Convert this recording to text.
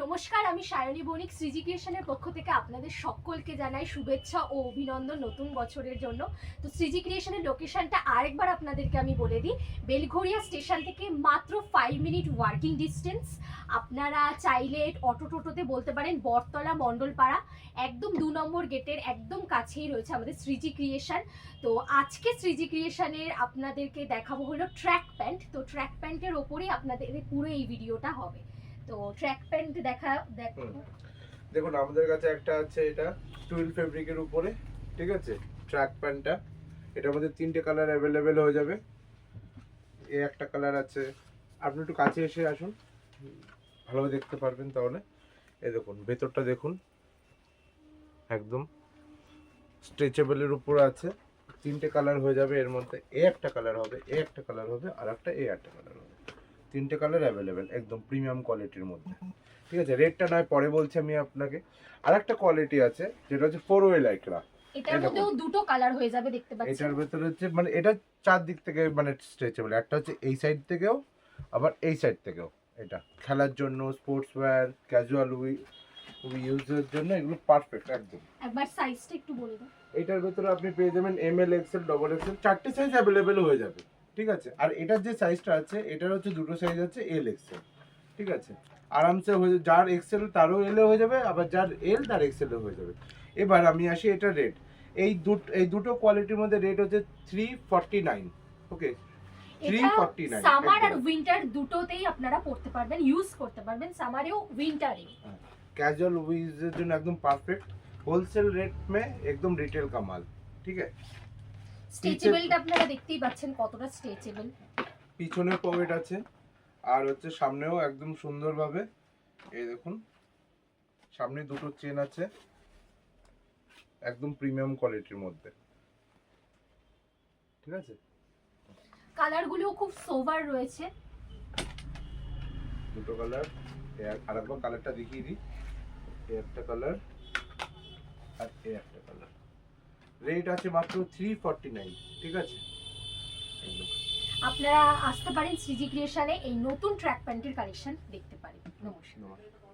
নমস্কার, আমি সায়নী বণিক। শ্রীজি ক্রিয়েশনের পক্ষ থেকে আপনাদের সকলকে জানাই শুভেচ্ছা ও অভিনন্দন নতুন বছরের জন্য। তো শ্রীজি ক্রিয়েশনের লোকেশনটা আরেকবার আপনাদেরকে আমি বলে দিই। বেলঘরিয়া স্টেশন থেকে মাত্র 5 মিনিট ওয়ার্কিং ডিস্টেন্স। আপনারা চাইলে অটো টোটোতে বলতে পারেন বটতলা মণ্ডলপাড়া, একদম 2 নম্বর গেটের একদম কাছেই রয়েছে আমাদের শ্রীজি ক্রিয়েশন। তো আজকে শ্রীজি ক্রিয়েশনের আপনাদেরকে দেখাবো হলো ট্র্যাক প্যান্ট। তো ট্র্যাক প্যান্টের ওপরেই আপনাদের পুরো এই ভিডিওটা হবে। তো ট্র্যাক প্যান্ট দেখুন, আমাদের কাছে একটা আছে, এটা টুইল ফেব্রিকের উপরে, ঠিক আছে। ট্র্যাক প্যান্টটা, এটার মধ্যে 3টে কালার অ্যাভেলেবেল হয়ে যাবে। এই একটা কালার আছে, আপনি একটু কাছে এসে আসুন, ভালোভাবে দেখতে পারবেন। তাহলে এই দেখুন, ভেতরটা দেখুন, একদম স্ট্রেচেবলের উপরে আছে। 3টে কালার হয়ে যাবে এর মধ্যে। এ একটা কালার হবে, এ একটা কালার হবে, আর একটা এ একটা কালার হবে। 3টে কালার অ্যাভেলেবেল, একদম প্রিমিয়াম কোয়ালিটির মধ্যে, ঠিক আছে। রেটটা নয় পরে বলছি আমি আপনাকে। আর একটা কোয়ালিটি আছে যেটা হচ্ছে 4ওয়ে লাইক্রা। এটার মধ্যেও দুটো কালার হয়ে যাবে, দেখতে পাচ্ছেন। এটার ভেতরে হচ্ছে মানে এটা চারদিক থেকে মানে স্ট্রেচেবল। একটা হচ্ছে এই সাইড থেকেও, আবার এই সাইড থেকেও। এটা খেলার জন্য, স্পোর্টস ওয়্যার, ক্যাজুয়াল ইউজের জন্য এগুলো পারফেক্ট একদম। একবার সাইজটা একটু বলে দাও। এটার ভেতরে আপনি পেয়ে যাবেন এমএল, এক্সেল, ডবল এক্সেল, 4টে সাইজ অ্যাভেলেবেল হয়ে যাবে, ঠিক আছে। আর এটার যে সাইজটা আছে, এটার হচ্ছে দুটো সাইজ আছে, এল এক্সেল, ঠিক আছে। আরামসে হয়ে, যার এক্সেল তারও এল হয়ে যাবে, আবার যার এল তার এক্সেল হয়ে যাবে। এবার আমি আসি এটা রেট। এই দুটো কোয়ালিটির মধ্যে রেট হচ্ছে 349। ওকে, 349। সামার আর উইন্টার দুটোতেই আপনারা পড়তে পারবেন, ইউজ করতে পারবেন, সামারেও উইন্টারেও। ক্যাজুয়াল ইউজের জন্য একদম পারফেক্ট। হোলসেল রেট মে একদম রিটেল का माल, ঠিক আছে। স্ট্রেচেবলটা আপনারা দেখতেই পাচ্ছেন কতটা স্ট্রেচেবল। পিছনে পকেট আছে, আর হচ্ছে সামনেও একদম সুন্দরভাবে, এই দেখুন, সামনে দুটো চেন আছে, একদম প্রিমিয়াম কোয়ালিটির মধ্যে, ঠিক আছে। কালারগুলো খুব সোভার রয়েছে, দুটো কালার। আরেকবার কালারটা দেখিয়ে দিই। এই একটা কালার, আর এই একটা কালার। রেট আছে মাত্র 349, ঠিক আছে। আপনারা আসতে পারেন শ্রীজি ক্রিয়েশনে, এই নতুন ট্র্যাক প্যান্টের কালেকশন দেখতে পারেন। নমস্কার।